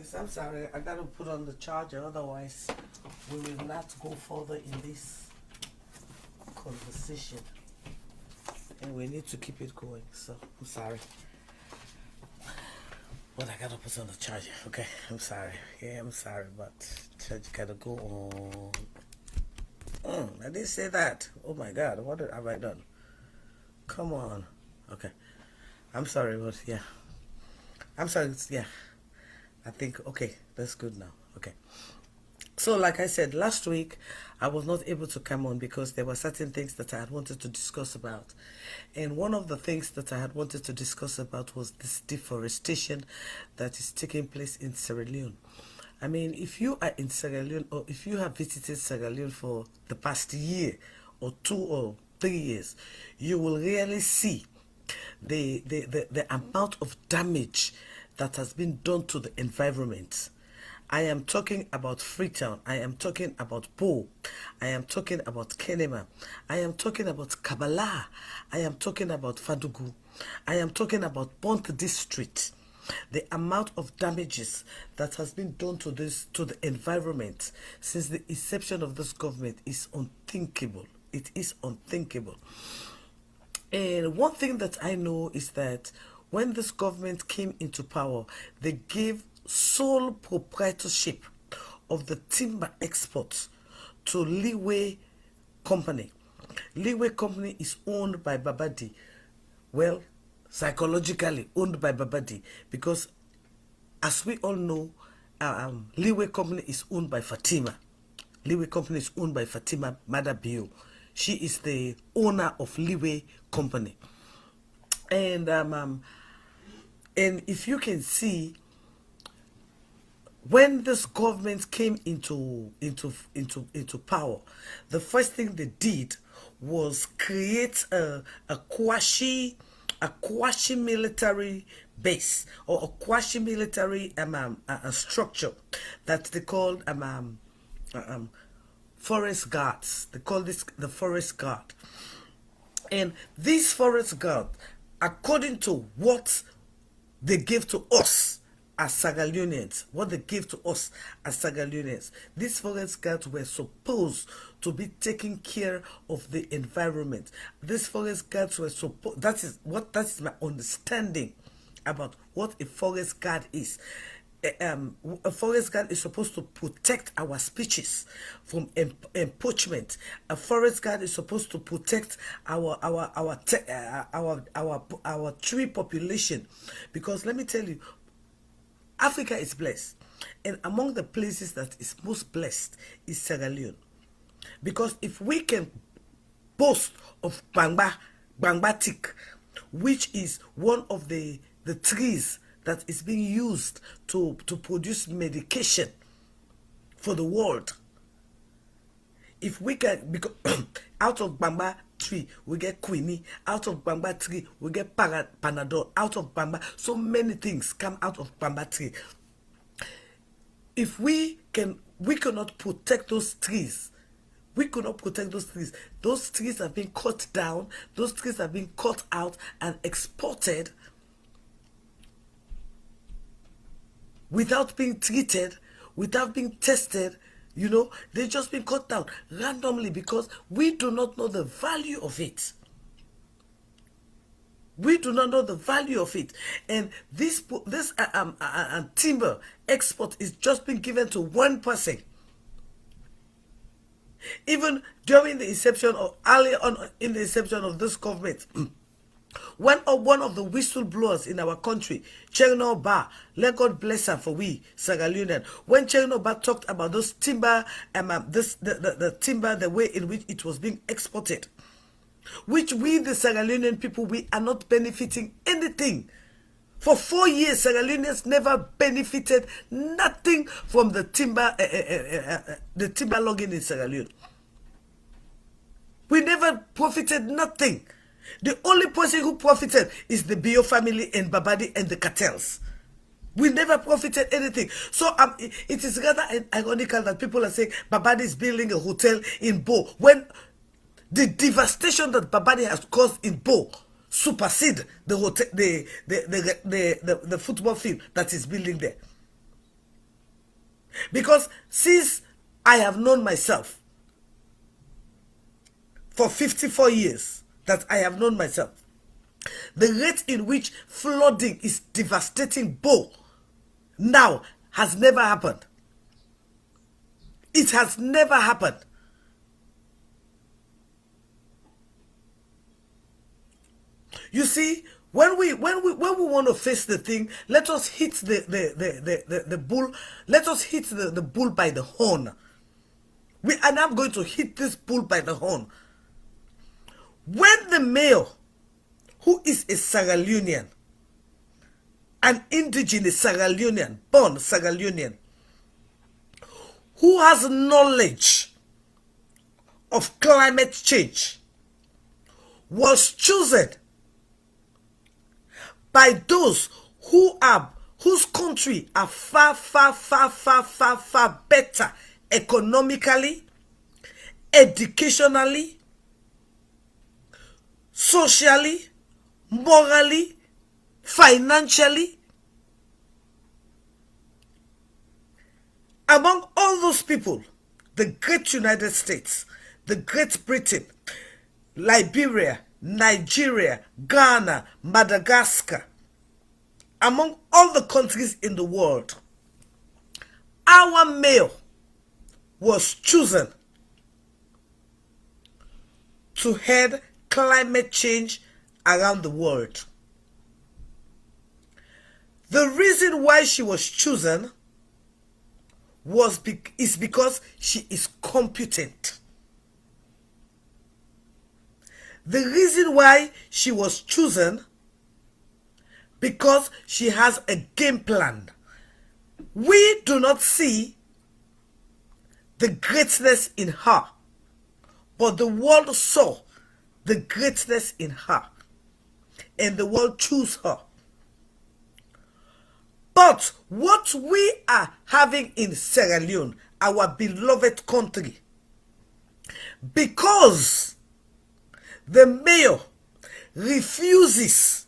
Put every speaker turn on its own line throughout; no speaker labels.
Yes, I'm sorry. I gotta put on the charger, otherwise we will not go further in this conversation. And we need to keep it going. So I'm sorry. But I gotta put on the charger. Okay, I'm sorry. Yeah, I'm sorry, but charger gotta go on. I didn't say that. Oh my God, what have I done? Come on. Okay. I'm sorry, but yeah. I'm sorry, yeah. I think, okay, that's good now. Okay. So, like I said, last week I was not able to come on because there were certain things that I had wanted to discuss about. And one of the things that I had wanted to discuss about was this deforestation that is taking place in Sierra Leone. I mean, if you are in Sierra Leone or if you have visited Sierra Leone for the past year or 2 or 3 years, you will really see the amount of damage that has been done to the environment. I am talking about Freetown. I am talking about Po. I am talking about Kenema. I am talking about Kabbalah. I am talking about Fadugu. I am talking about Bont District. The amount of damages that has been done to the environment since the inception of this government is unthinkable. It is unthinkable. And one thing that I know is that when this government came into power, they gave sole proprietorship of the timber exports to Leeway Company. Leeway Company is owned by Babadi. Well, psychologically owned by Babadi, because as we all know, Leeway Company is owned by Fatima. Leeway Company is owned by Fatima Madabio. She is the owner of Leeway Company. And if you can see, when this government came into power, the first thing they did was create a quasi military base, or a quasi military structure that they called forest guards. They call this the forest guard. And these forest guards, according to what they give to us as Sierra Leoneans, these forest guards were supposed to be taking care of the environment. These forest guards were supposed, that is my understanding about what a forest guard is. A forest guard is supposed to protect our species from encroachment. A forest guard is supposed to protect our tree population, because let me tell you, Africa is blessed, and among the places that is most blessed is Sierra Leone, because if we can boast of Bangba teak, which is one of the trees that is being used to produce medication for the world. If we can, because out of Bamba tree we get quinine, out of Bamba tree we get Panadol, out of Bamba so many things come out of Bamba tree. If we cannot protect those trees. We could not protect those trees. Those trees have been cut down. Those trees have been cut out and exported without being treated, without being tested. You know, they've just been cut down randomly because we do not know the value of it. We do not know the value of it. And this timber export is just been given to one person. Even during the inception of, early on in the inception of this government, one of the whistleblowers in our country, Cherno Ba, let God bless her for we, Sierra Leonean. When Cherno Ba talked about those timber, the timber, the way in which it was being exported, which we, the Sierra Leonean people, we are not benefiting anything. For 4 years, Sierra Leoneans never benefited nothing from the timber logging in Sierra Leone. We never profited nothing. The only person who profited is the Bio family and Babadi and the cartels. We never profited anything. So it is rather ironical that people are saying Babadi is building a hotel in Bo, when the devastation that Babadi has caused in Bo supersede the hotel, the football field that is building there. Because since I have known myself for 54 years, that I have known myself, the rate in which flooding is devastating Bo now has never happened. It has never happened. You see, when we want to face the thing, let us hit the bull. Let us hit the bull by the horn. And I'm going to hit this bull by the horn. When the male, who is a Sierra Leonean, an indigenous Sierra Leonean, born Sierra Leonean, who has knowledge of climate change, was chosen by those whose country are far better economically, educationally, socially, morally, financially. Among all those people, the great United States, the Great Britain, Liberia, Nigeria, Ghana, Madagascar, among all the countries in the world, our male was chosen to head climate change around the world. The reason why she was chosen is because she is competent. The reason why she was chosen, because she has a game plan. We do not see the greatness in her, but the world saw the greatness in her, and the world chose her. But what we are having in Sierra Leone, our beloved country, because the mayor refuses,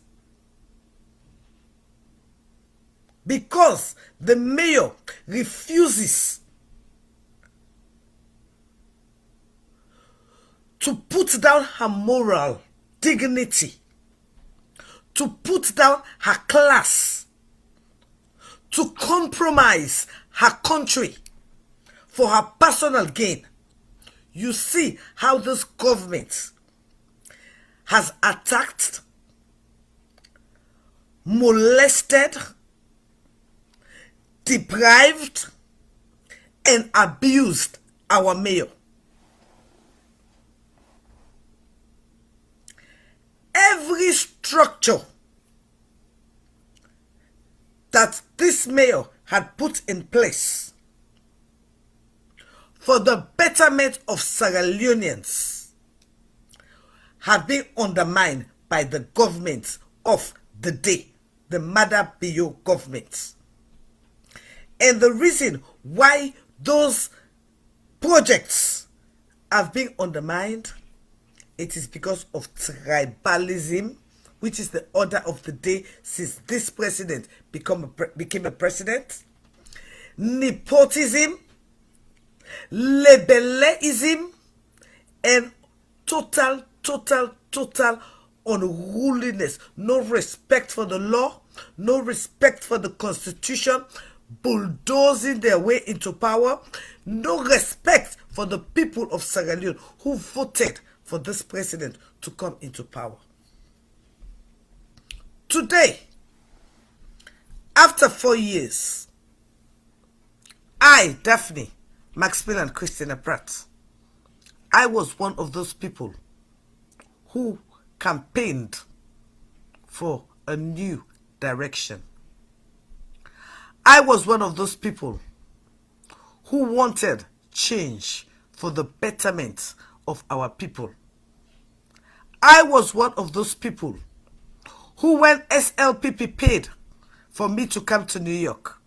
to put down her moral dignity, to put down her class, to compromise her country for her personal gain. You see how this government has attacked, molested, deprived, and abused our mayor. Every structure that this mayor had put in place for the betterment of Sierra Leoneans had been undermined by the government of the day, the Mada Bio government. And the reason why those projects have been undermined, it is because of tribalism, which is the order of the day since this president became a president, nepotism, lebeleism, and total unruliness. No respect for the law, no respect for the constitution, bulldozing their way into power, no respect for the people of Sierra Leone who voted for this president to come into power. Today, after 4 years, I, Daphne, Maximilian Christina Pratt, I was one of those people who campaigned for a new direction. I was one of those people who wanted change for the betterment of our people. I was one of those people who, when SLPP paid for me to come to New York,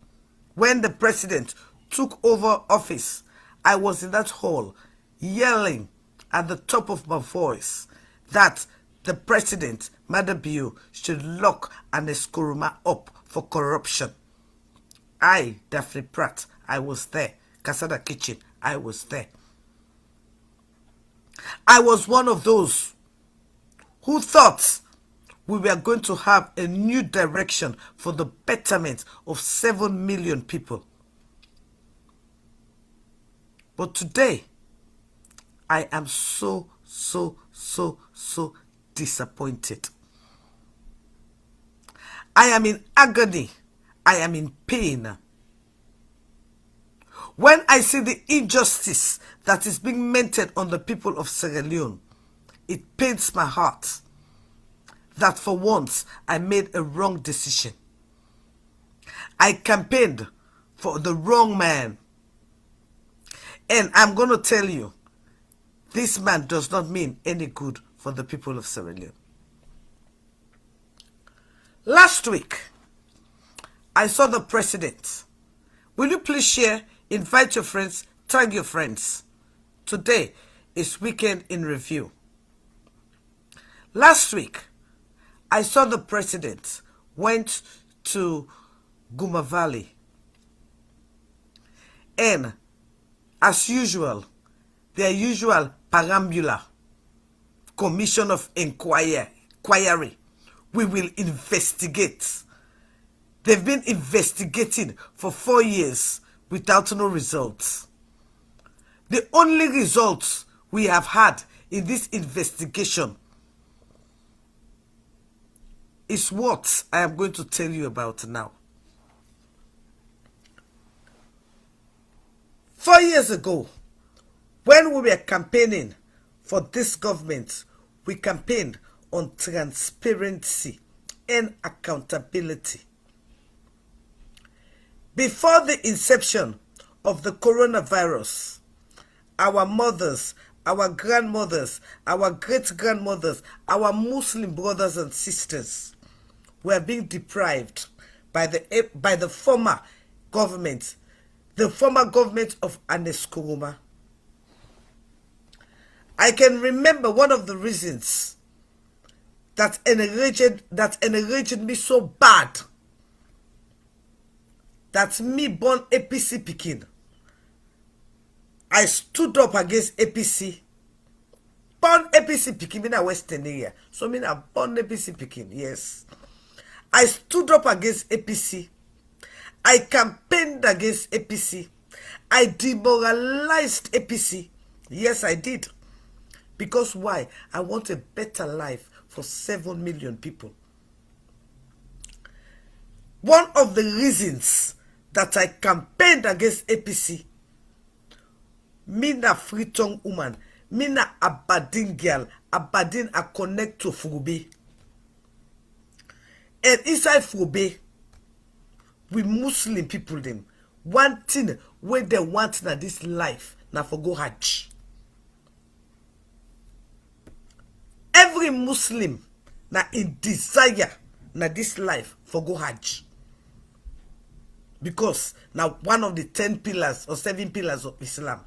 when the president took over office, I was in that hall yelling at the top of my voice that the president, Madabio, should lock an Eskuruma up for corruption. I, Daphne Pratt, I was there. Casada Kitchen, I was there. I was one of those who thought we were going to have a new direction for the betterment of 7 million people. But today, I am so disappointed. I am in agony. I am in pain. When I see the injustice that is being meted on the people of Sierra Leone, it pains my heart that for once I made a wrong decision. I campaigned for the wrong man. And I'm going to tell you, this man does not mean any good for the people of Sierra Leone. Last week, I saw the president. Will you please share, invite your friends, tag your friends. Today is Weekend in Review. Last week, I saw the president went to Guma Valley. And as usual, their usual perambula, commission of inquiry, we will investigate. They've been investigating for 4 years without no results. The only results we have had in this investigation is what I am going to tell you about now. 4 years ago, when we were campaigning for this government, we campaigned on transparency and accountability. Before the inception of the coronavirus, our mothers, our grandmothers, our great-grandmothers, our Muslim brothers and sisters were being deprived by the former government, the former government of Ernest Koroma. I can remember one of the reasons that enraged me so bad that me born APC Pekin. I stood up against APC. Born APC Pekin in a Western area. So I born APC Pekin, yes. I stood up against APC. I campaigned against APC. I demoralized APC. Yes, I did. Because why? I want a better life for 7 million people. One of the reasons that I campaigned against APC, me na free-tongue woman, me na Aberdeen girl, Aberdeen I connect to Furube. And inside Furube, we Muslim people them, one thing where they want na this life, na for go Hajj. Every Muslim na in desire na this life for go Hajj. Because now one of the 10 pillars or 7 pillars of Islam,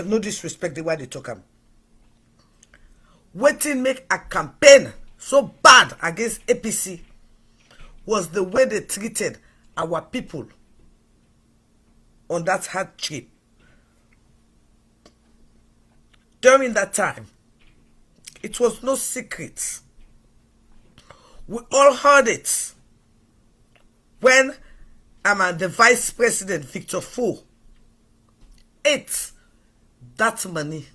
no disrespect the way they talk am, waiting make a campaign so bad against APC was the way they treated our people on that hard trip. During that time, it was no secret. We all heard it when the Vice President Victor Fo ate that money.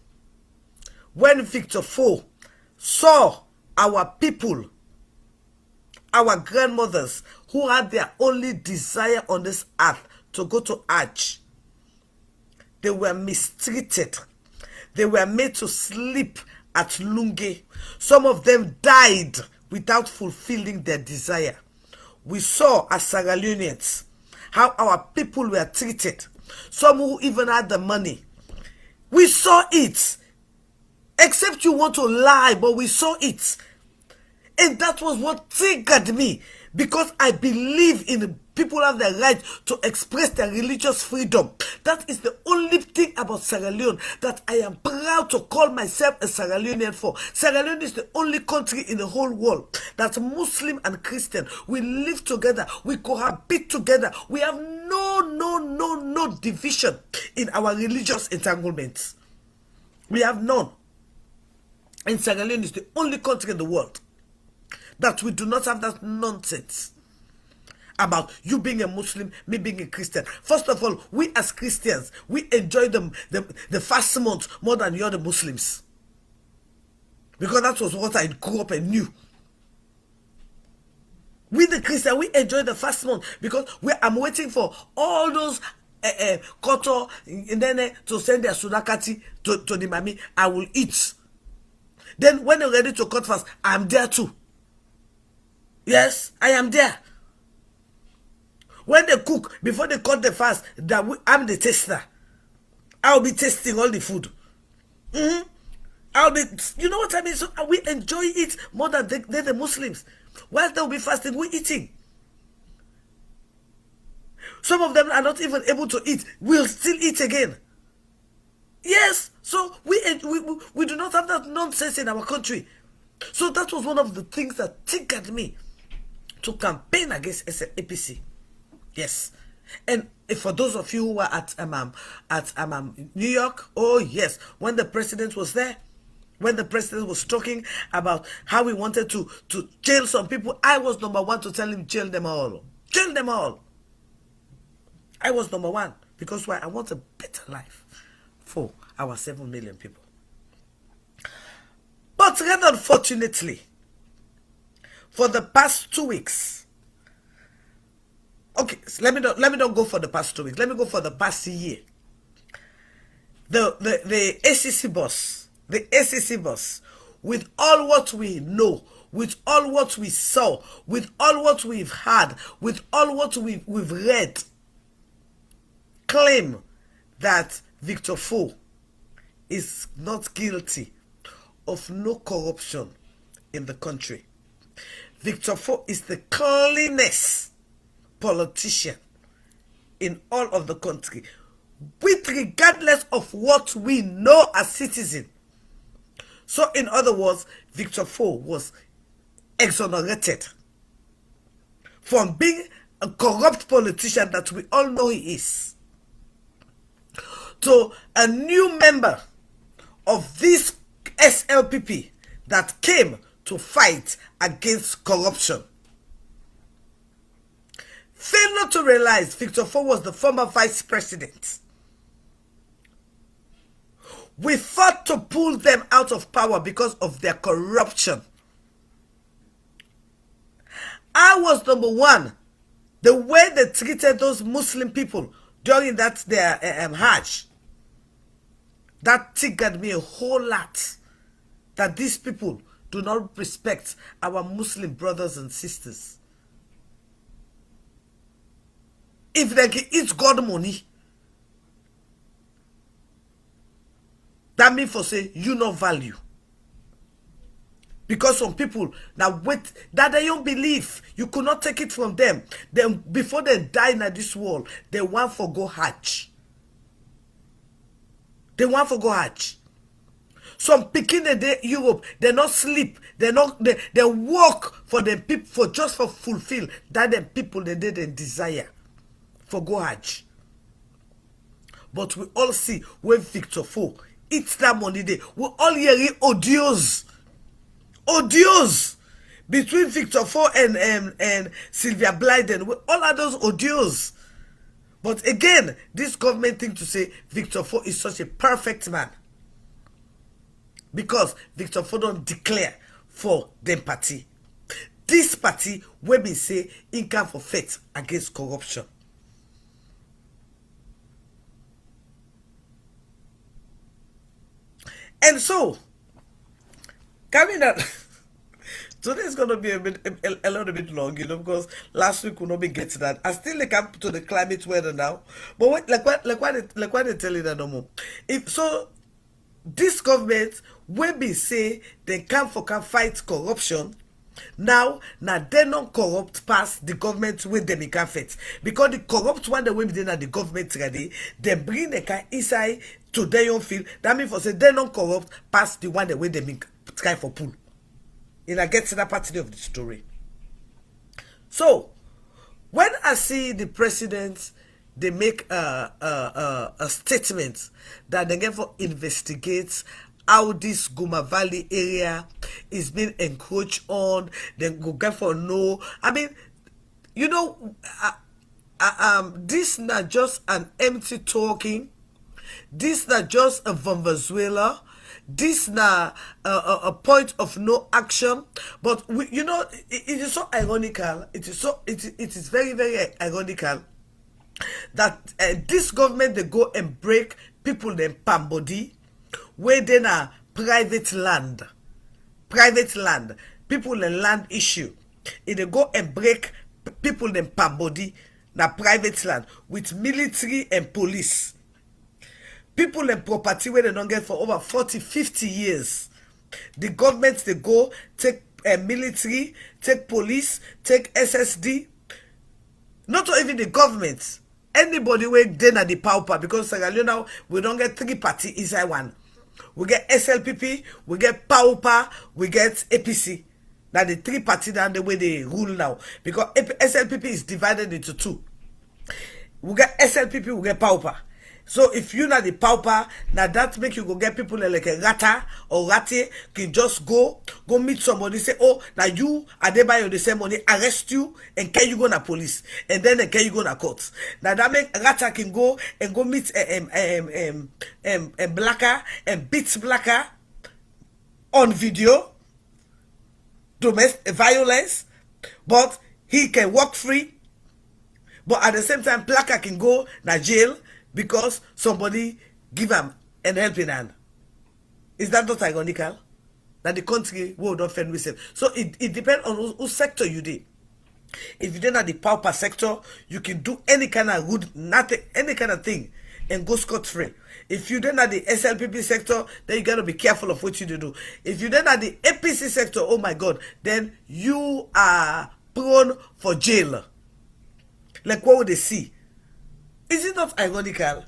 When Victor Fo saw our people, our grandmothers who had their only desire on this earth to go to Hajj, they were mistreated. They were made to sleep at Lunge. Some of them died without fulfilling their desire. We saw as Sierra Leoneans how our people were treated. Some who even had the money. We saw it. Except you want to lie, but we saw it. And that was what triggered me. Because I believe in people have the right to express their religious freedom. That is the only thing about Sierra Leone that I am proud to call myself a Sierra Leonean for. Sierra Leone is the only country in the whole world that Muslim and Christian, we live together, we cohabit together. We have no no division in our religious entanglements. We have none. And Sierra Leone is the only country in the world that we do not have that nonsense about you being a Muslim, me being a Christian. First of all, we as Christians, we enjoy the fast month more than the other Muslims. Because that was what I grew up and knew. We the Christian, we enjoy the fast month because I'm waiting for all those koto and then to send their sudakati to the mami. I will eat. Then when they're ready to cut fast, I'm there too. Yes, I am there. When they cook, before they cut the fast, I'm the taster. I'll be tasting all the food. I'll be, you know what I mean? So we enjoy it more than the Muslims. While they'll be fasting, we're eating. Some of them are not even able to eat. We'll still eat again. Yes, so we do not have that nonsense in our country. So that was one of the things that triggered me to campaign against APC. Yes. And for those of you who were at New York, oh yes, when the president was there, when the president was talking about how he wanted to jail some people, I was number one to tell him, jail them all. Jail them all. I was number one. Because why? I want a better life for our 7 million people. But rather unfortunately, for the past 2 weeks, okay, so let me not go for the past 2 weeks. Let me go for the past year. The ACC boss, with all what we know, with all what we saw, with all what we've had, with all what we've read, claim that Victor Fo is not guilty of no corruption in the country. Victor Fo is the cleanest politician in all of the country, with regardless of what we know as citizens. So in other words, Victor Fo was exonerated from being a corrupt politician that we all know he is, to a new member of this SLPP that came to fight against corruption. Fail not to realize Victor Fo was the former vice president. We fought to pull them out of power because of their corruption. I was number one. The way they treated those Muslim people during that their Hajj, that triggered me a whole lot. That these people do not respect our Muslim brothers and sisters. If they can eat God money, that means for say you no value. Because some people now wait that they don't believe, you could not take it from them. Then before they die in this world, they want for go Hajj. They want for go Hajj. Some picking the day Europe, they not sleep, they work for the people for just for fulfill that the people they did and desire for go Hajj. But we all see when Victor Fo eats that money there. We all hearing odios between Victor Fo and Sylvia Blyden. We all are those odios. But again, this government thing to say Victor Fo is such a perfect man. Because Victor Fo don't declare for them party. This party will be say income for faith against corruption. And so, coming up, today is going to be a little bit long, you know, because last week we not be getting that. I still come to the climate weather now, but what, like what they tell you that no more. If so, this government will be say they can fight corruption. Now they not corrupt past the government with them can fight, because the corrupt one the way they the government ready, they bring the kind inside to their own field. That means for say they not corrupt past the one the way they try for pull. And I get to that part of the story. So when I see the president they make a statement that they get for investigate how this Guma Valley area is being encroached on. Then go get for no. I mean, you know, this not just an empty talking. This not just a Venezuela. This not a point of no action. But we, you know, it is so ironical. It is very very ironical that this government they go and break people them palm body where they na private land, people and land issue. If they go and break people them palm body na private land with military and police, people and property where they don't get for over 40-50 years. The government they go take military, take police, take SSD. Not even the government. Anybody wey dey na the pauper, because Sierra Leone now we don't get 3 party inside one. We get SLPP, we get pauper, we get APC. Now the 3 party down the way they rule now, because SLPP is divided into 2. We get SLPP, we get pauper. So if you not the pauper, now that make you go get people like a rata or rate can just go meet somebody, say, oh, now you are they buy you the same money, arrest you and can you go na police and then can you go na court. Now that make rata can go and go meet a blacker and beats blacker on video, domestic violence, but he can walk free. But at the same time, blacker can go na jail because somebody give him an helping hand. Is that not ironical? That the country will not fend with itself. So it depends on whose sector you did. If you don't have the pauper sector, you can do any kind of good, nothing, any kind of thing and go scot-free. If you don't have the SLPP sector, then you gotta be careful of what you do. If you don't have the APC sector, oh my God, then you are prone for jail. Like what would they see? Is it not ironical?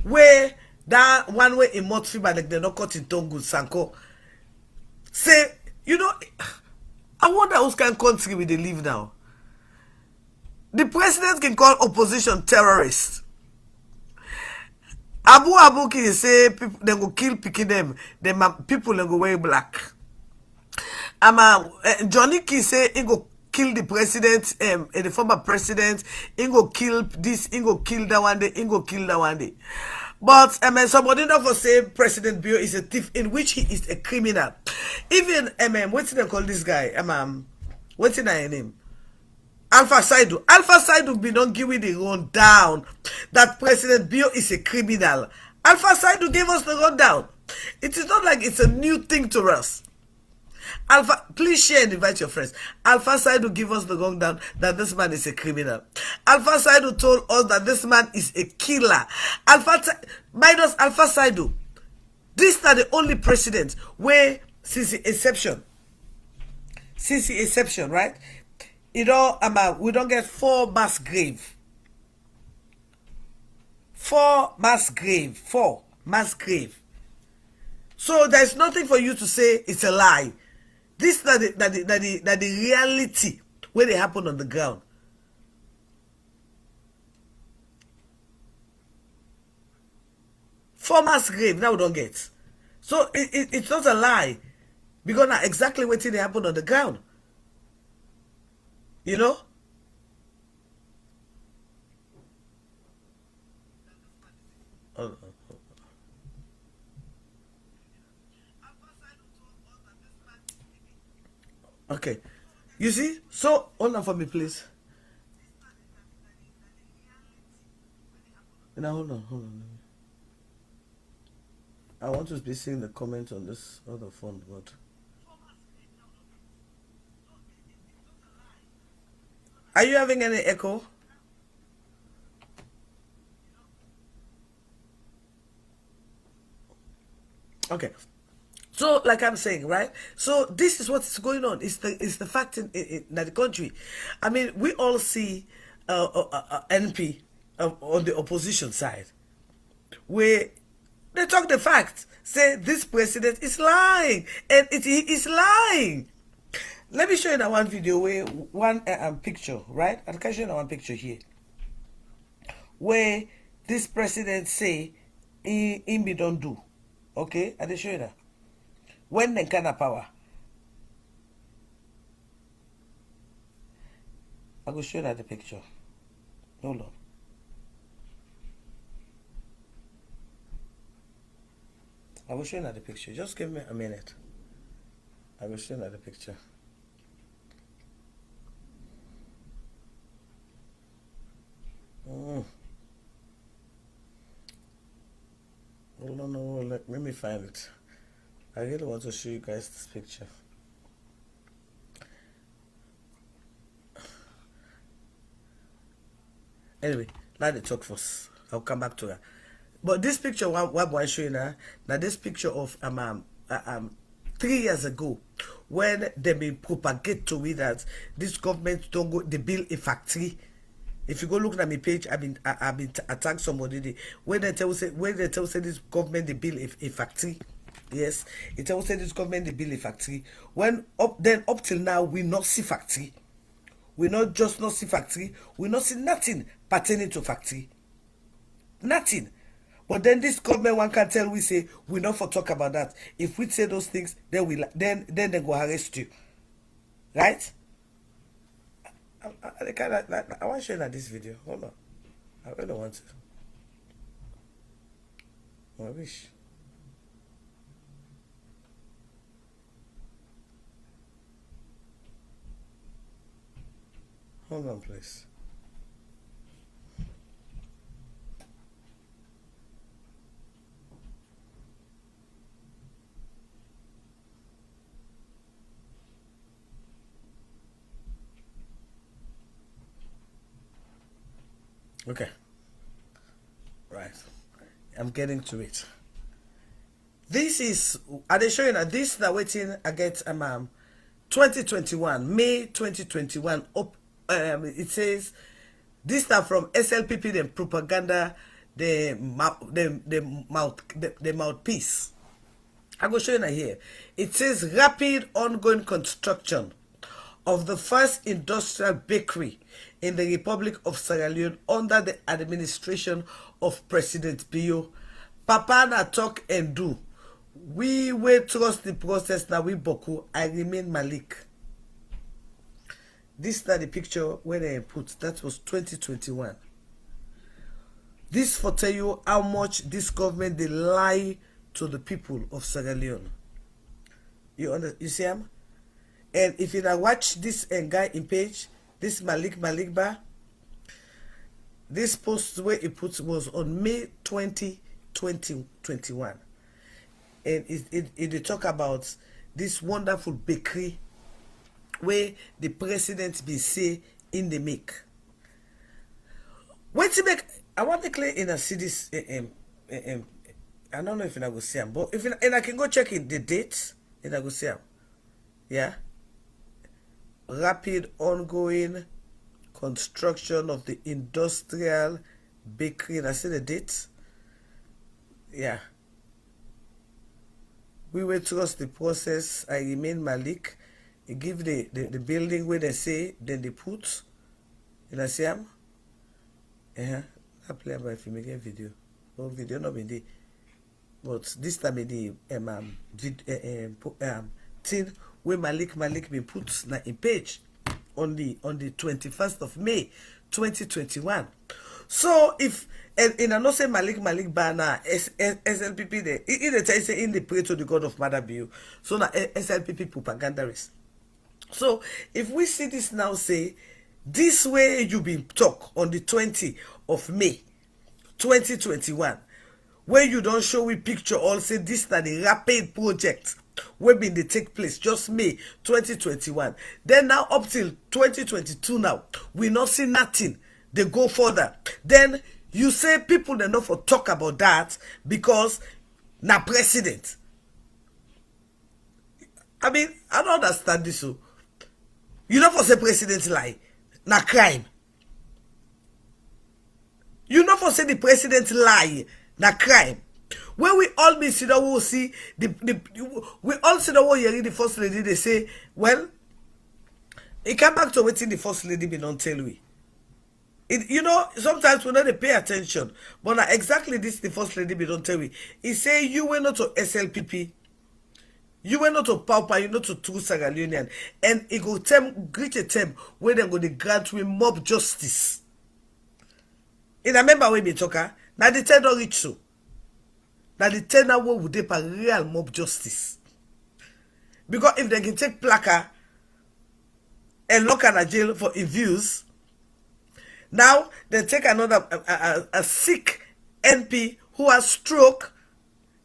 Where that one way in Motfi, but like they're not cut in Tongu Sanko. Say, you know, I wonder whose kind of country we they live now. The president can call opposition terrorists. Abu can say people they go kill picking them people they go wear black. Johnny can say he go kill the president, the former president, he go kill this, he go kill that one day, he go kill that one day. But somebody not for say President Bio is a thief, in which he is a criminal. Even what's they call this guy? What's his name? Alpha Saidu. Alpha Saidu be not giving the rundown that President Bio is a criminal. Alpha Saidu gave us the rundown. It is not like it's a new thing to us. Alpha, please share and invite your friends. Alpha Saidu give us the rundown that this man is a criminal. Alpha Saidu told us that this man is a killer. Minus Alpha Saidu. This is not the only president where since the inception, right? You know, we don't get 4 mass grave. 4 mass grave. 4 mass grave. So there's nothing for you to say it's a lie. This is the reality where they happen on the ground. For mass grave, now we don't get. So it's not a lie. Because now exactly what they happen on the ground. You know? Okay. You see? So, hold on for me, please. Now, hold on. I want to be seeing the comment on this other phone, but... Are you having any echo? Okay. So, like I'm saying, right? So, this is what's going on. It's the fact in the country. I mean, we all see NP on the opposition side, where they talk the fact, say this president is lying, and he is lying. Let me show you that one video where one picture, right? I'll show you that one picture here. where this president say in be don't do. Okay, I dey show you that. When they kind of power, I will show you that the picture. Hold on. I will show you that the picture. Just give me a minute. I will show you that the picture. Hold on, let me find it. I really want to show you guys this picture. Anyway, let the talk first. I'll come back to that. But this picture, what I show you now this picture of 3 years ago, when they been propagate to me that this government don't go, they build a factory. If you go look at my page, I've been attacked somebody. When they tell say this government they build a factory. Yes, it tell say this government they build a factory. When up till now we not see factory. We not see factory. We not see nothing pertaining to factory. Nothing. But then this government one can tell we say we not for talk about that. If we say those things, then then they go arrest you, right? I want to show you that this video. Hold on, I really want to. I wish. Hold on, please. Okay. Right. I'm getting to it. This is are they showing that this now waiting against 2021, May 2021 up it says this now from SLPP the propaganda the mouthpiece. I go show you now here. It says rapid ongoing construction of the first industrial bakery in the Republic of Sierra Leone under the administration of President Bio. Papa na talk and do. We will trust the process now we boku. I remain Malik. This is the picture where they put. That was 2021. This for tell you how much this government they lie to the people of Sierra Leone. You see him? And if you now watch this guy in page, this Malikba, this post where he put was on May 20, 2021. And it talk about this wonderful bakery where the president be say in the make. When to make, I want to clear in a see this. I don't know if I go see him, but if and I can go check in the dates, and I go see him. Yeah. Rapid ongoing construction of the industrial bakery. And I see the dates. Yeah. We will trust the process. I remain Malik. He give the building where they say, then they put. And I see him. I play about if you make a video. No video not been there. But this time the thing where Malik been put na in page on the 21st of May 2021. So if and I know say Malik banner SLPP there in the time say in the pray to the God of Mother Bill. So na SLPP propagandist. So if we see this now say this way you been talk on the 20th of May 2021 where you don't show we picture all say this na the rapid project where been they take place just May 2021. Then now up till 2022 now we not see nothing. They go further. Then you say people they not for talk about that because na president. I mean, I don't understand this. So you not for say president lie, na crime. You not for say the president lie, na crime. When we all be see that we see we all see that we hear the first lady they say, well, it come back to waiting the first lady be don't tell we. You know, sometimes we not dey pay attention. But na exactly this the first lady be don't tell me. He say you were not to SLPP, you were not to Paupa, you not to True Sierra Leonean. And it go greet a term where they go to grant we mob justice. And I remember when we talk, now the 10 don't reach so. Now the 10 now would they for real mob justice. Because if they can take Plaka and lock her in jail for abuse, now they take another a sick NP who has stroke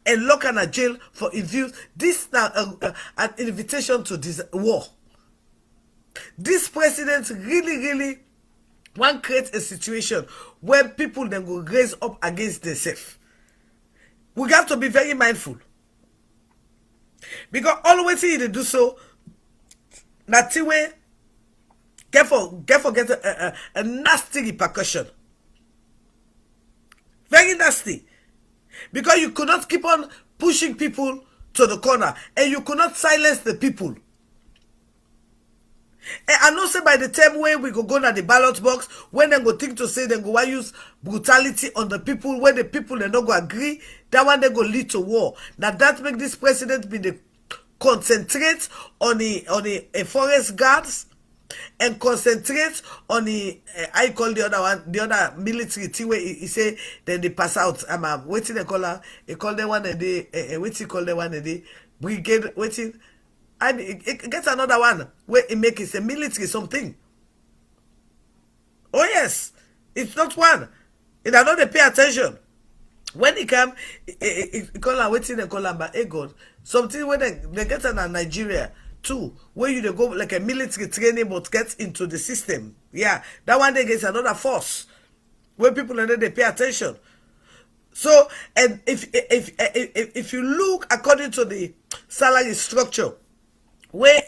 and lock her in jail for abuse. This now an invitation to this war. This president really want create a situation where people then go raise up against themselves. We got to be very mindful. Because always they do so, that way, get a nasty repercussion. Very nasty. Because you could not keep on pushing people to the corner and you could not silence the people. And I know say by the time where we go to the ballot box, when they go think to say they go use brutality on the people, when the people they not go agree, that one they go lead to war. Now that make this president be the concentrate on the forest guards and concentrate on the I call the other one, the other military team where he say then they pass out. Waiting they call her, he call them one a day, waiting call them one a day, brigade waiting. And it gets another one where it makes it a military something. Oh yes, it's not one. It does not pay attention. When he come, he call her waiting and call her, but hey God, something when they get in Nigeria too, where you they go like a military training but get into the system. Yeah, that one they gets another force where people they pay attention. So, and if you look according to the salary structure, where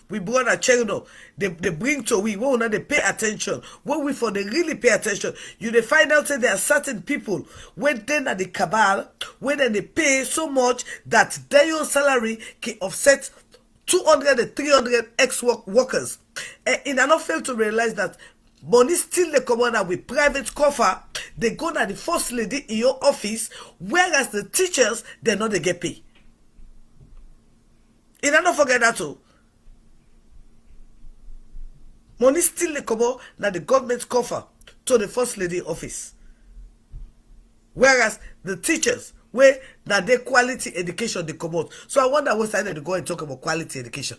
we brought a channel, they bring to we will not they pay attention. When we for they really pay attention, you they find out that there are certain people when then at the cabal, when then they pay so much that their salary can offset 200 and 300 workers. And I not fail to realize that money still they come out with private cover. They go to the first lady in your office, whereas the teachers they not they get paid. And I don't forget that too. Money still they come out na the government cover to the first lady office. Whereas the teachers, where na their quality education they come out. So I wonder what side they go and talk about quality education.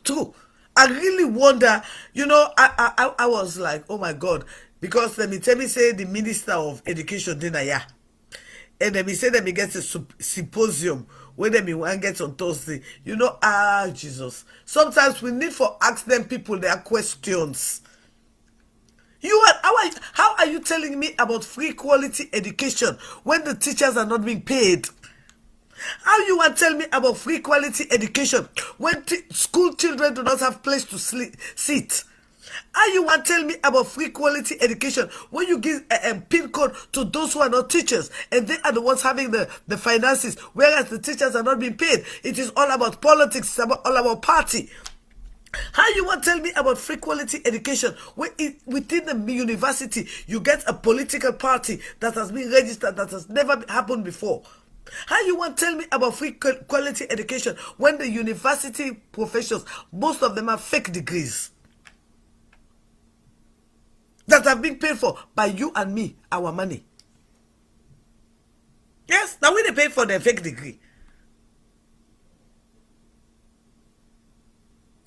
True. I really wonder, you know, I was like, oh my God, because let me say the Minister of Education dinner, yeah. And let me say that me get a symposium when they want get on Thursday. You know, Jesus. Sometimes we need for ask them people their questions. How are you telling me about free quality education when the teachers are not being paid? How you want to tell me about free quality education when school children do not have place to sit? How you want to tell me about free quality education when you give a PIN code to those who are not teachers and they are the ones having the finances, whereas the teachers are not being paid? It is all about politics, it's all about party. How you want to tell me about free quality education when within the university you get a political party that has been registered that has never happened before? How you want to tell me about free quality education when the university professors, most of them are fake degrees that have been paid for by you and me, our money? Yes, now we they pay for their fake degree.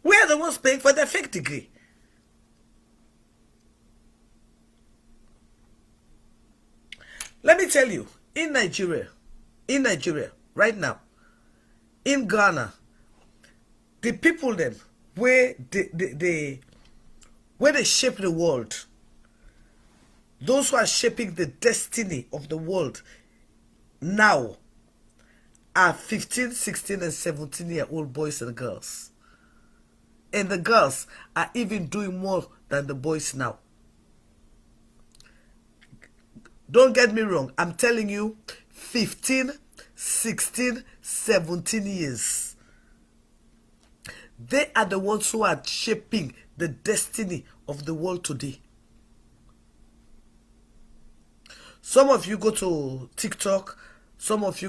We are the ones paying for their fake degree. Let me tell you, in Nigeria, right now, in Ghana, the people them where they shape the world, those who are shaping the destiny of the world now are 15, 16, and 17-year-old boys and girls. And the girls are even doing more than the boys now. Don't get me wrong. I'm telling you, 15, 16, 17 years. They are the ones who are shaping the destiny of the world today. Some of you go to TikTok, some of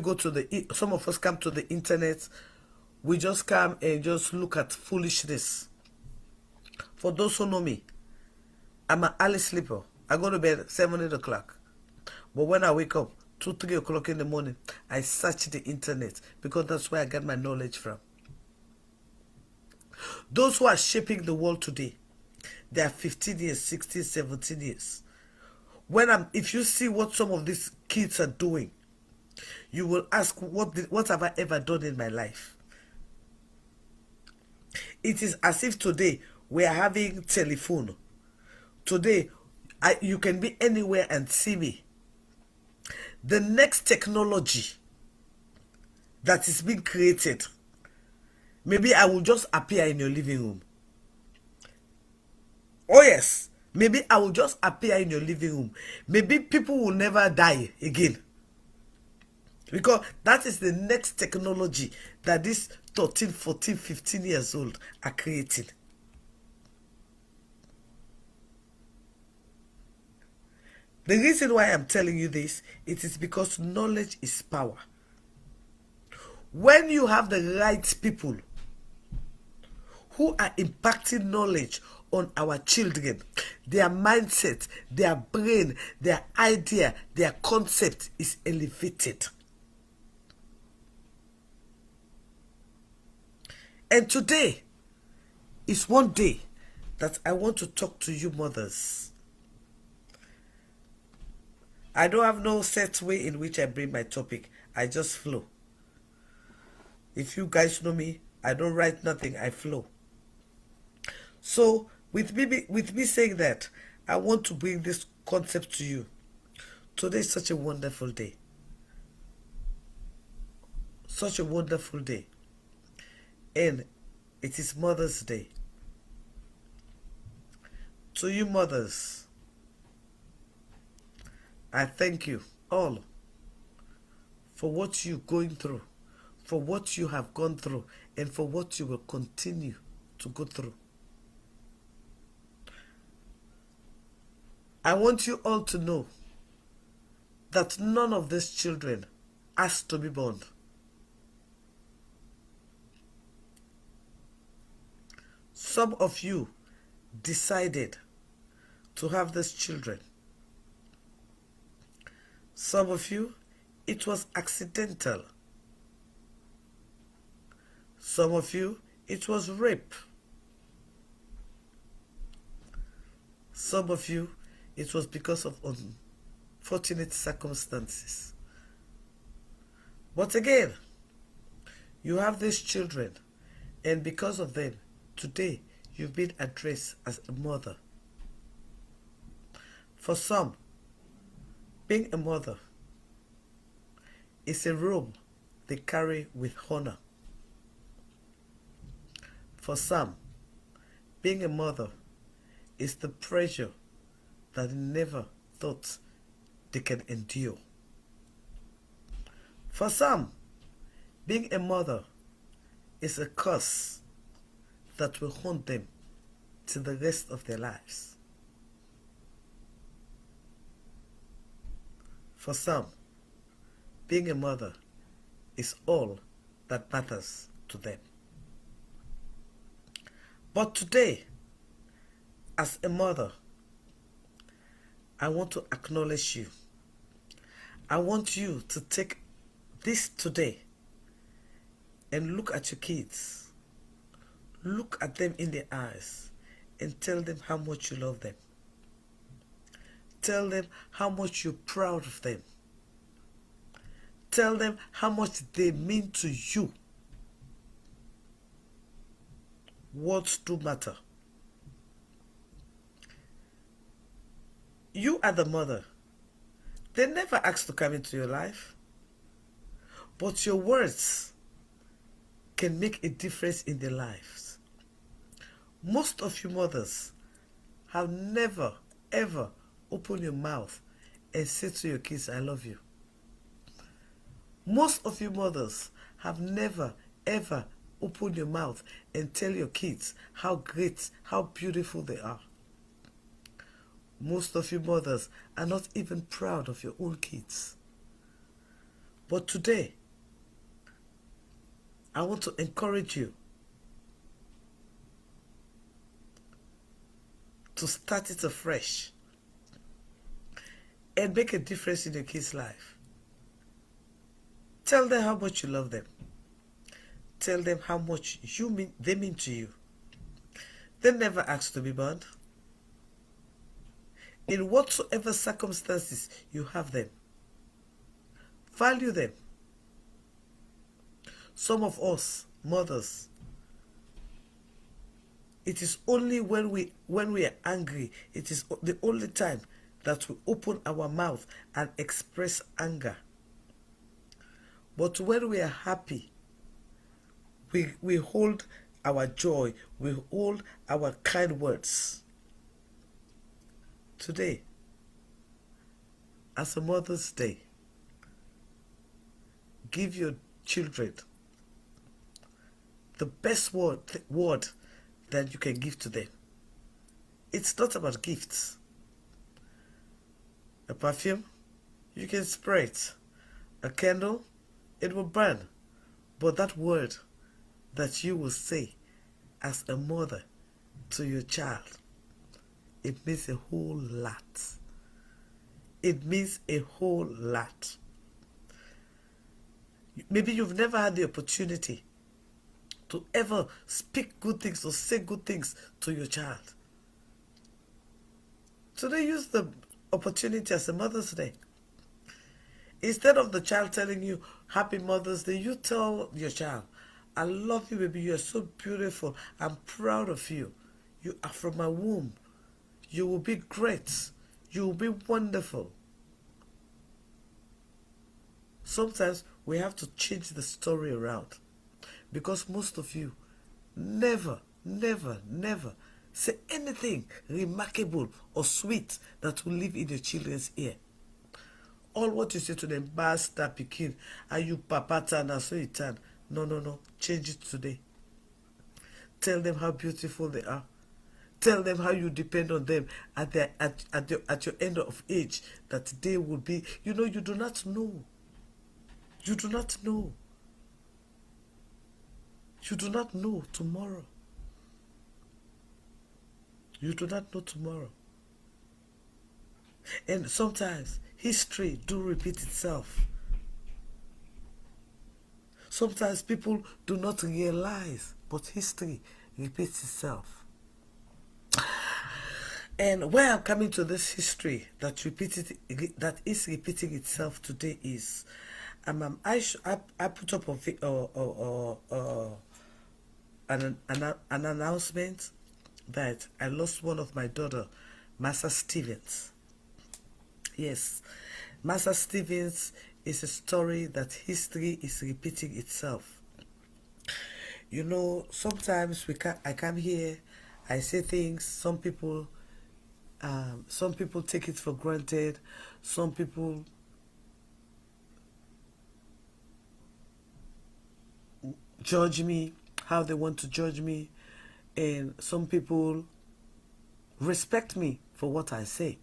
us come to the internet. We just come and just look at foolishness. For those who know me, I'm an early sleeper. I go to bed 7, 8 o'clock. But when I wake up, 2, 3 o'clock in the morning, I search the internet because that's where I get my knowledge from. Those who are shaping the world today, they are 15 years, 16, 17 years. If you see what some of these kids are doing, you will ask, what have I ever done in my life? It is as if today we are having telephone. Today, you can be anywhere and see me. The next technology that is being created, maybe I will just appear in your living room. Oh yes, maybe I will just appear in your living room. Maybe people will never die again. Because that is the next technology that these 13, 14, 15 years old are creating. The reason why I'm telling you this, it is because knowledge is power. When you have the right people who are impacting knowledge on our children, their mindset, their brain, their idea, their concept is elevated. And today is one day that I want to talk to you mothers. I don't have no set way in which I bring my topic. I just flow. If you guys know me, I don't write nothing, I flow. So with me saying that, I want to bring this concept to you. Today is such a wonderful day. Such a wonderful day. And it is Mother's Day. To you mothers, I thank you all for what you're going through, for what you have gone through, and for what you will continue to go through. I want you all to know that none of these children has to be born. Some of you decided to have these children. Some of you, it was accidental. Some of you, it was rape. Some of you, it was because of unfortunate circumstances. But again, you have these children, and because of them, today you've been addressed as a mother. For some, being a mother is a role they carry with honor. For some, being a mother is the pressure that they never thought they can endure. For some, being a mother is a curse that will haunt them till the rest of their lives. For some, being a mother is all that matters to them. But today, as a mother, I want to acknowledge you. I want you to take this today and look at your kids. Look at them in the eyes and tell them how much you love them. Tell them how much you're proud of them. Tell them how much they mean to you. Words do matter. You are the mother. They never asked to come into your life. But your words can make a difference in their lives. Most of you mothers have never, ever opened your mouth and said to your kids, I love you. Most of you mothers have never, ever opened your mouth and tell your kids how great, how beautiful they are. Most of you mothers are not even proud of your own kids. But today, I want to encourage you to start it afresh and make a difference in your kids' life. Tell them how much you love them. Tell them how much they mean to you. They never ask to be born. In whatsoever circumstances you have them, value them. Some of us, mothers, it is only when we are angry, it is the only time that we open our mouth and express anger. But when we are happy, we hold our joy, we hold our kind words. Today, as a Mother's Day, give your children the best word that you can give to them. It's not about gifts. A perfume, you can spray it. A candle, it will burn. But that word that you will say as a mother to your child, it means a whole lot. It means a whole lot. Maybe you've never had the opportunity to ever speak good things or say good things to your child. Today, use the opportunity as a Mother's Day. Instead of the child telling you Happy Mother's Day, you tell your child, I love you, baby. You are so beautiful. I'm proud of you. You are from my womb. You will be great. You will be wonderful. Sometimes we have to change the story around, because most of you never say anything remarkable or sweet that will live in your children's ear. All what you say to them, basta pikin, are you papata na so itan? No. Change it today. Tell them how beautiful they are. Tell them how you depend on them at your end of age, that they will be. You do not know. You do not know. You do not know tomorrow. You do not know tomorrow. And sometimes history do repeat itself. Sometimes people do not realize, but history repeats itself. And where I'm coming to this history that is repeating itself today is, I put up an announcement that I lost one of my daughter, Massa Stevens. Yes, Massa Stevens is a story that history is repeating itself. Sometimes I come here, I say things, some people take it for granted, some people judge me how they want to judge me, and some people respect me for what I say.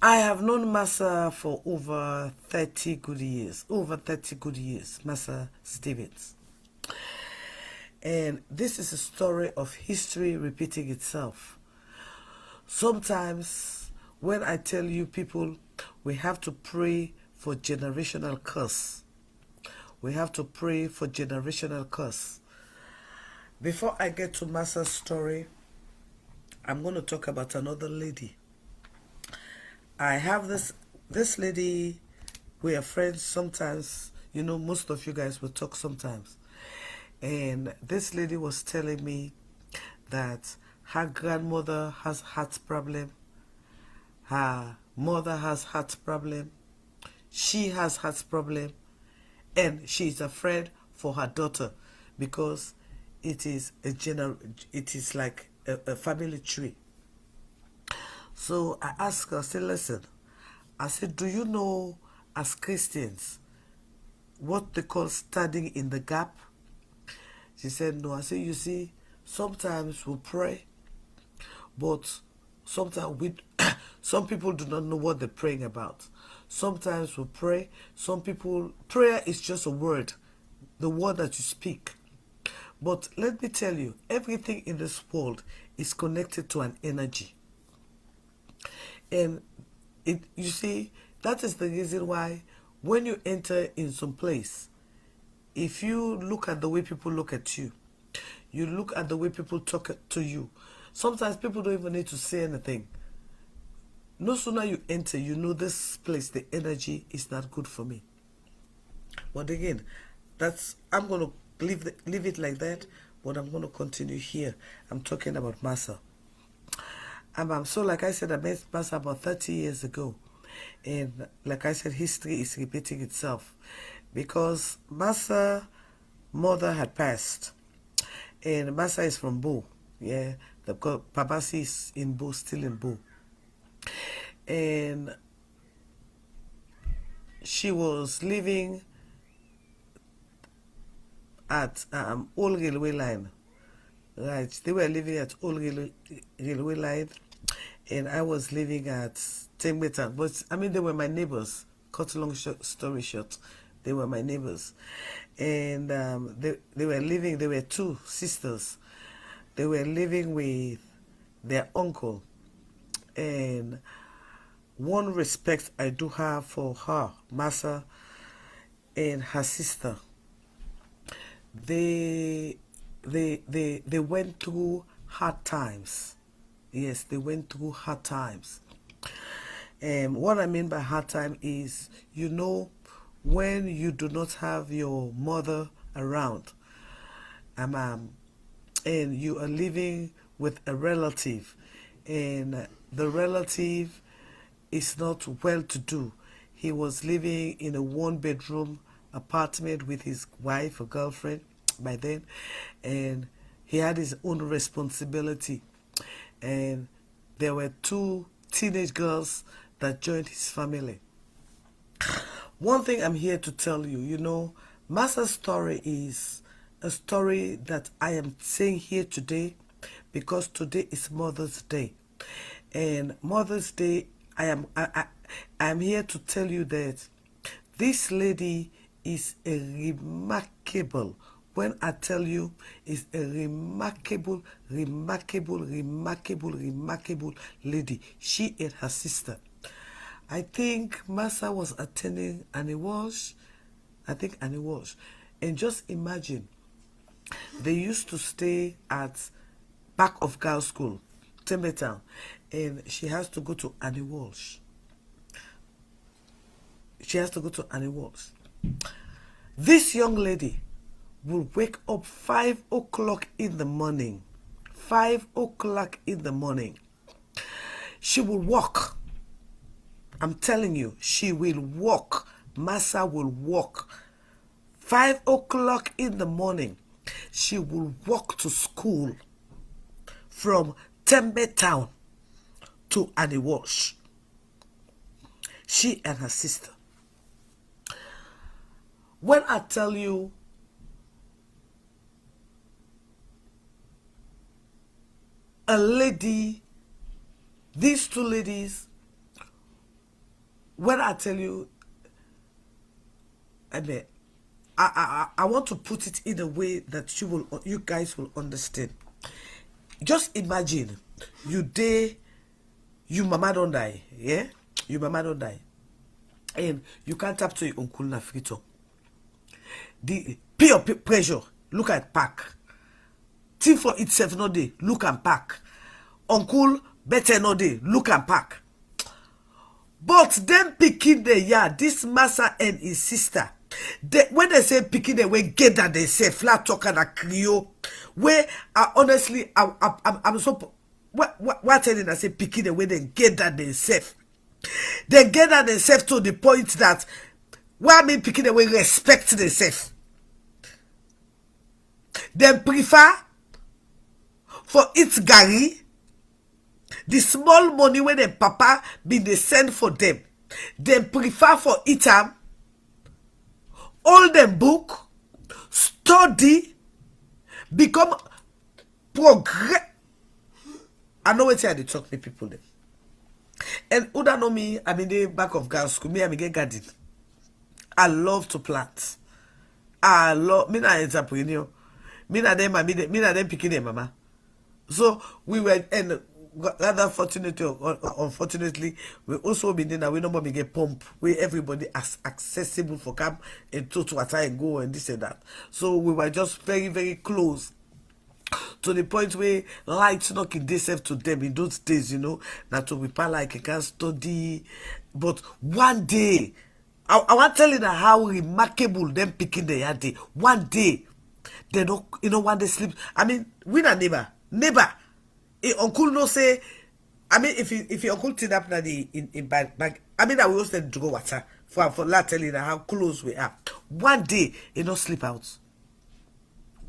I have known Massa for over 30 good years. Massa Stevens. And this is a story of history repeating itself. Sometimes when I tell you people, we have to pray for generational curse. We have to pray for generational curse. Before I get to Massa's story, I'm going to talk about another lady. I have this lady, we are friends sometimes. Most of you guys will talk sometimes. And this lady was telling me that her grandmother has heart problem. Her mother has heart problem. She has heart problem. And she is afraid for her daughter because it is like a family tree. So I asked her, I said, listen, I said, do you know as Christians what they call standing in the gap? She said, no. I said, you see, sometimes we pray, but Sometimes we, some people do not know what they're praying about. Sometimes we pray. Some people, prayer is just a word, the word that you speak. But let me tell you, everything in this world is connected to an energy. And you see, that is the reason why when you enter in some place, if you look at the way people look at you, you look at the way people talk to you, sometimes people don't even need to say anything. No sooner you enter, you know this place, the energy is not good for me. But again, I'm gonna leave it like that. But I'm gonna continue here. I'm talking about Massa. So like I said, I met Massa about 30 years ago, and like I said, history is repeating itself because Massa mother had passed, and Massa is from Bo. Yeah, the Papasi is in Bo, still in Bo, and she was living at Old Railway Line. Right, they were living at Old Railway Line, and I was living at Tengmetan. But I mean, they were my neighbors. Cut a long story short, they were my neighbors, and they were living. They were two sisters. They were living with their uncle, and one respect I do have for her, Massa, and her sister. They they went through hard times. Yes, they went through hard times. And what I mean by hard time is, when you do not have your mother around, um, and you are living with a relative, and the relative is not well to do. He was living in a one bedroom apartment with his wife or girlfriend by then, and he had his own responsibility. And there were two teenage girls that joined his family. One thing I'm here to tell you, Masa's story is a story that I am saying here today because today is Mother's Day. And Mother's Day, I am here to tell you that this lady is a remarkable, when I tell you, is a remarkable, remarkable, remarkable, remarkable lady. She and her sister. I think Massa was attending Annie Walsh. I think Annie Walsh. And just imagine, they used to stay at back of girls' school, Timbertown, and she has to go to Annie Walsh. She has to go to Annie Walsh. This young lady will wake up 5 o'clock in the morning. 5 o'clock in the morning. She will walk. I'm telling you, she will walk. Massa will walk. 5 o'clock in the morning, she will walk to school from Tembe Town to Annie Walsh. She and her sister. When I tell you, a lady, these two ladies, when I tell you, I mean, I want to put it in a way that you guys will understand. Just imagine, you mama don't die, yeah? You mama don't die. And you can't tap to your uncle na frito. The peer pressure, look at pack. Thing for itself no day, look and pack. Uncle better no day, look and pack. But them picking the yard, this Massa and his sister, when they say picking the way get that they say flat talk and a Creole, where honestly I'm so what telling I say picking the way they get that they safe. They get that they safe to the point that what I mean picking the way respect themselves. They prefer for its Gary, the small money when the papa been they send for them. They prefer for it all them book, study, become progress. I know what I dey talk me people them. And who don't know me, I'm in the back of girls school. Me, I'm in garden. I love to plant. I love me na entrepreneur. Me na them picking them mama. So we were and rather fortunately or unfortunately we also been there we no more get pump where everybody as accessible for camp and to water and go and this and that. So we were just very, very close to the point where lights knocking themselves to them in those days, not to be like I can study. But one day, I want telling her how remarkable them picking the yard day. One day, they don't, when they sleep. I mean, we not neighbor. Uncle no say. I mean, if your uncle turn up na the in bag, I mean, I will also to go water for not telling her how close we are. One day, he not sleep out.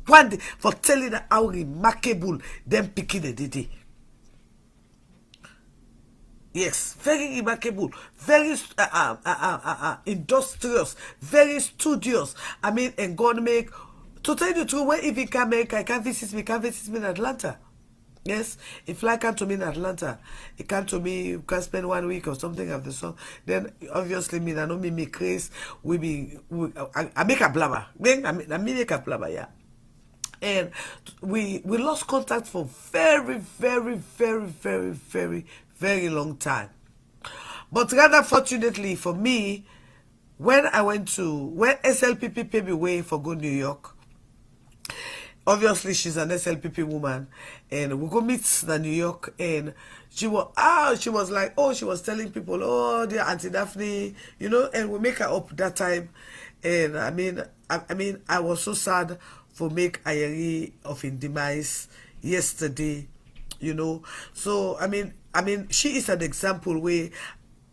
One day for telling her how remarkable them picking the day. Yes, very remarkable, very industrious, very studious. I mean, and God make to tell you the truth. When if he can make, I can visit me, in Atlanta. Yes, if I come to me in Atlanta, he come to me, you can spend 1 week or something of the song. Then obviously me, I know me craze. I make a blabber. Then I make a blabber, yeah. And we lost contact for very, very, very, very, very, very long time. But rather fortunately for me, when SLPP paid me way for go New York, obviously she's an SLPP woman, and we go meet the New York, and she was like, she was telling people, dear Auntie Daphne, and we make her up that time. And I was so sad for make Ayeri of in demise yesterday, So she is an example where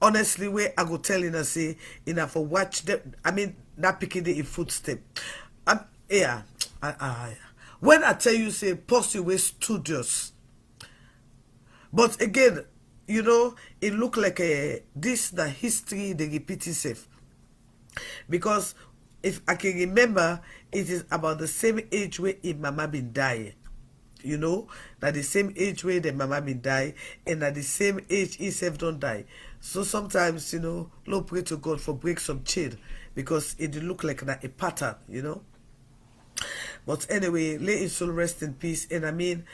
honestly where I go telling her say for watch them. Not picking the in footstep. Yeah. When I tell you say post way studious. But again, it look like the history they repeat itself. Because if I can remember, it is about the same age where mama been die. That the same age where the mama been die, and at the same age he self don't die. So sometimes, Lord pray to God for break some chain because it look like a pattern. But anyway, let his soul rest in peace. And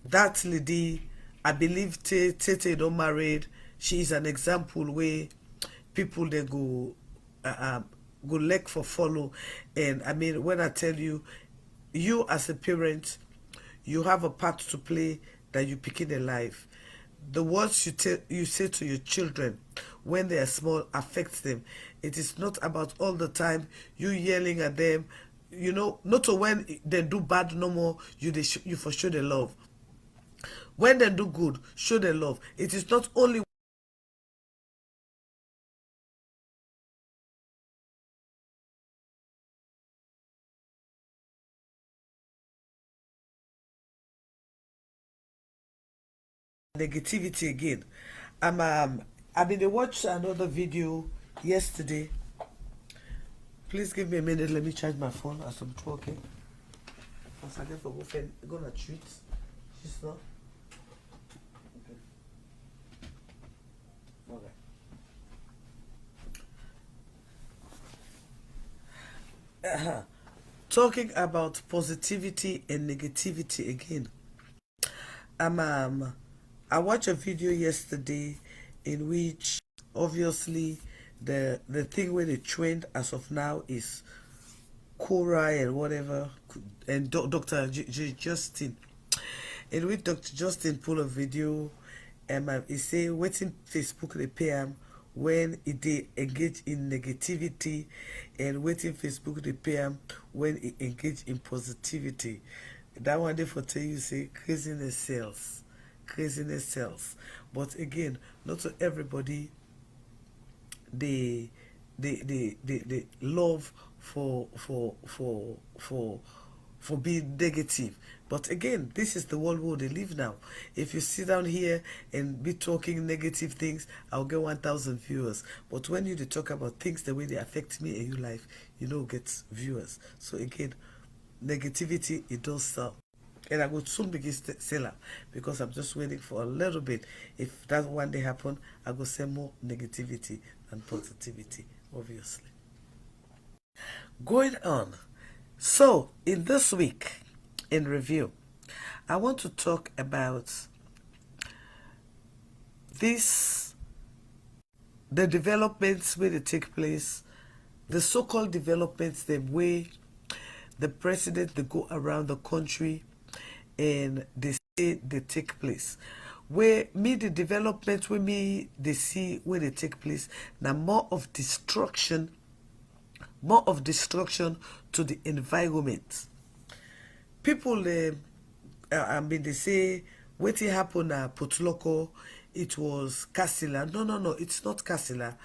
that lady, I believe Tete don't married. She is an example where people they go like for follow. And when I tell you, you as a parent, you have a part to play that you pick in their life. The words you say to your children when they are small affects them. It is not about all the time you yelling at them. Not to when they do bad no more, you for sure they love. When they do good, show their love. It is not only negativity again. I've been to watch another video yesterday. Please give me a minute. Let me charge my phone as I'm talking. Once I get for gonna treat. She's not. Okay. Talking about positivity and negativity again. I watched a video yesterday in which obviously the thing where they trend as of now is Cora and whatever and Dr. Justin, in which Dr. Justin pull a video and he say waiting Facebook they pay him when they engage in negativity, and waiting Facebook they pay him when he engage in positivity. That one day for tell you say craziness sells. Craziness sells. But again, not to everybody they love for being negative. But again, this is the world where they live now. If you sit down here and be talking negative things, I'll get 1,000 viewers. But when you talk about things the way they affect me in your life, get viewers. So again, negativity, it does sell. and I will soon begin sell out because I'm just waiting for a little bit. If that one day happen, I will sell more negativity than positivity, obviously. Going on. So, in this week, in review, I want to talk about this, the developments where they take place, the so-called developments, the way the president they go around the country and they say they take place. Where me the development where me they see where they take place now more of destruction to the environment. People I mean they say what happened at Potloko, it was Casilla. No, it's not Casilla.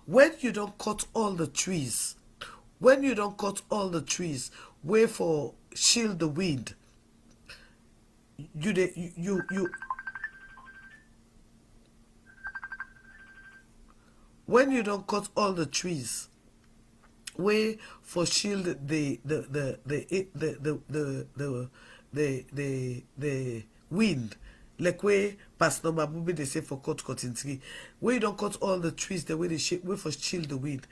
When you don't cut all the trees, wait for shield the wind, you when you don't cut all the trees way for shield the wind, like way Pastor Mabubi they say for cutting tree, where you don't cut all the trees the way they way for shield the wind,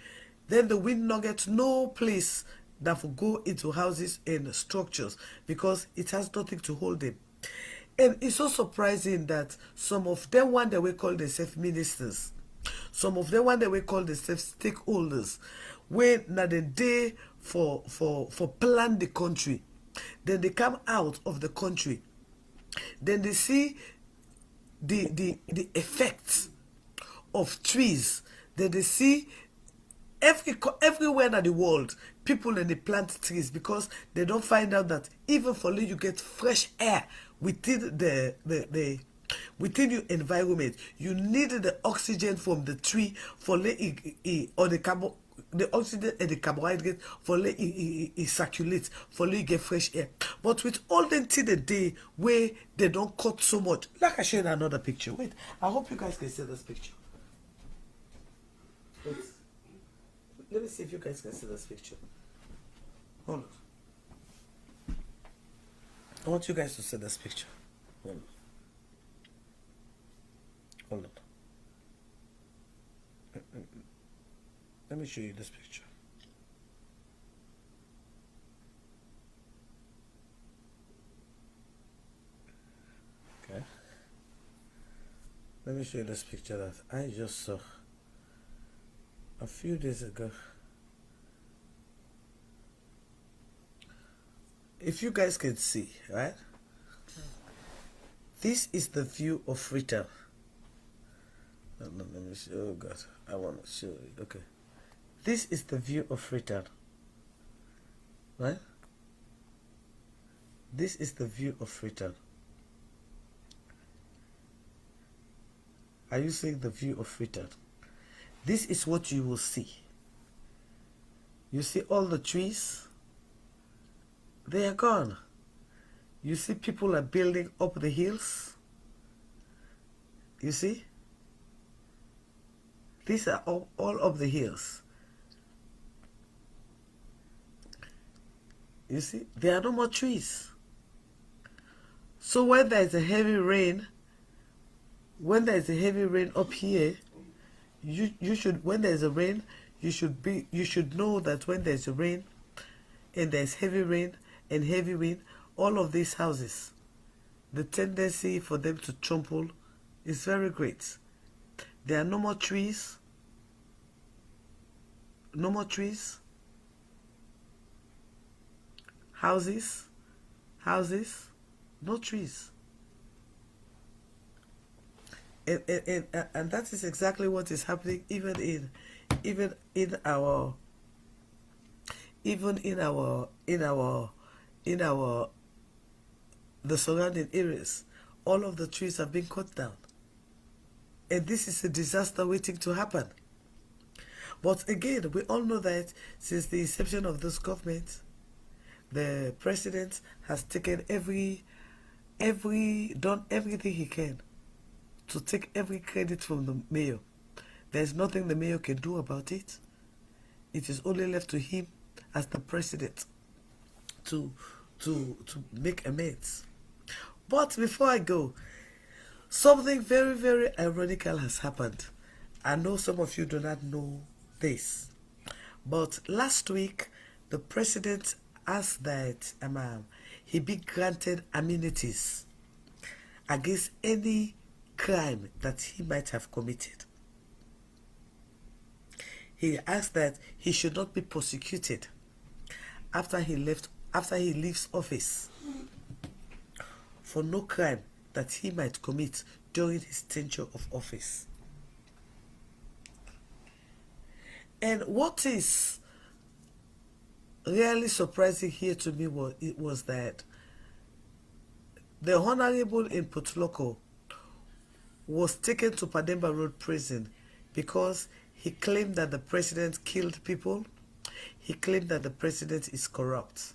then the wind not get no place that will go into houses and structures because it has nothing to hold them. And it's so surprising that some of them one that we call themselves ministers, some of them one that we call themselves stakeholders, when na the day for plan the country, then they come out of the country, then they see the effects of trees, then they see everywhere in the world people and they plant trees because they don't find out that even for you get fresh air within within your environment. You need the oxygen from the tree for or the oxygen and the carbohydrate for it circulates for you get fresh air. But with all the till the day where they don't cut so much, like I showed another picture. Wait, I hope you guys can see this picture. Wait. Let me see if you guys can see this picture. Hold on. I want you guys to see this picture. Hold on. Let me show you this picture. Okay. Let me show you this picture that I just saw a few days ago. If you guys can see, right? This is the view of Freetown. No, let me show. Oh God, I want to show you. Okay, this is the view of Freetown, right? This is the view of Freetown. Are you seeing the view of Freetown? This is what you will see. You see all the trees, they are gone. You see people are building up the hills. You see? These are all of the hills. You see? There are no more trees. So when there is a heavy rain, up here, you should, when there's a rain, you should know that when there's a rain and there's heavy rain and heavy wind, all of these houses, the tendency for them to trample is very great. There are no more trees. No more trees. Houses, no trees. And that is exactly what is happening even in our the surrounding areas. All of the trees are being cut down. And this is a disaster waiting to happen. But again, we all know that since the inception of this government, the president has taken done everything he can to take every credit from the mayor. There's nothing the mayor can do about it. It is only left to him as the president to make amends. But before I go, something very, very ironical has happened. I know some of you do not know this. But last week, the president asked that he be granted amenities against any crime that he might have committed. He asked that he should not be prosecuted after he leaves office for no crime that he might commit during his tenure of office. And what is really surprising here to me was that the Honorable in Potloko was taken to Pademba Road Prison because he claimed that the president killed people. He claimed that the president is corrupt.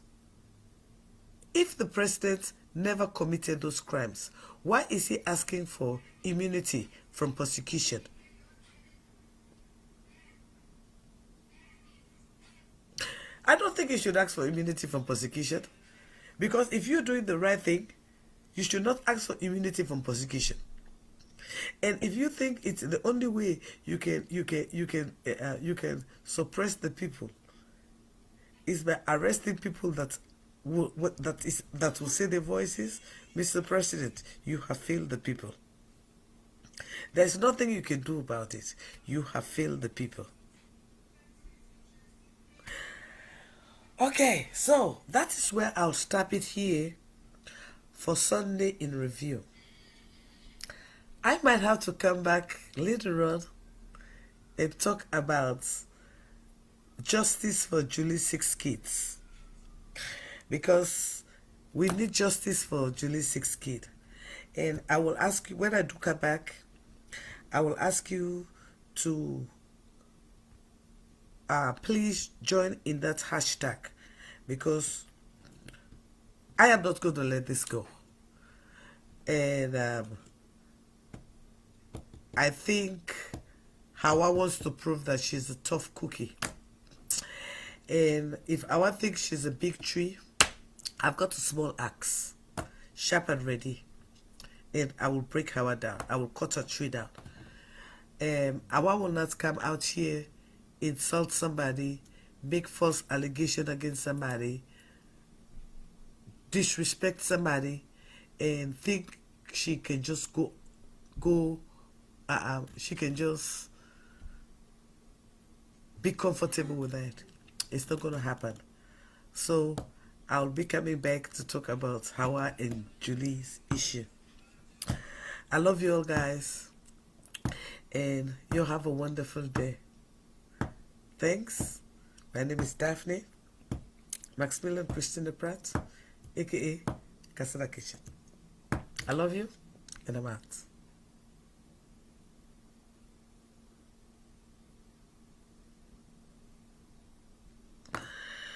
If the president never committed those crimes, why is he asking for immunity from prosecution? I don't think you should ask for immunity from prosecution, because if you're doing the right thing, you should not ask for immunity from prosecution. And if you think it's the only way you can suppress the people is by arresting people that will say their voices, Mr. President, you have failed the people. There's nothing you can do about it. You have failed the people. Okay, so that is where I'll stop it here for Sunday in review. I might have to come back later on and talk about justice for Julie's 6 kids, because we need justice for Julie's 6 kids. And I will ask you, when I do come back, I will ask you to please join in that hashtag, because I am not going to let this go. And I think Hawa wants to prove that she's a tough cookie. And if Hawa thinks she's a big tree, I've got a small axe, sharp and ready. And I will break Hawa down. I will cut her tree down. Hawa will not come out here, insult somebody, make false allegation against somebody, disrespect somebody, and think she can just she can just be comfortable with that. It's not going to happen. So I'll be coming back to talk about Hawa and Julie's issue. I love you all, guys, and you'll have a wonderful day. Thanks. My name is Daphne Maximilian Christina Pratt, aka Casada Kitchen. I love you, and I'm out.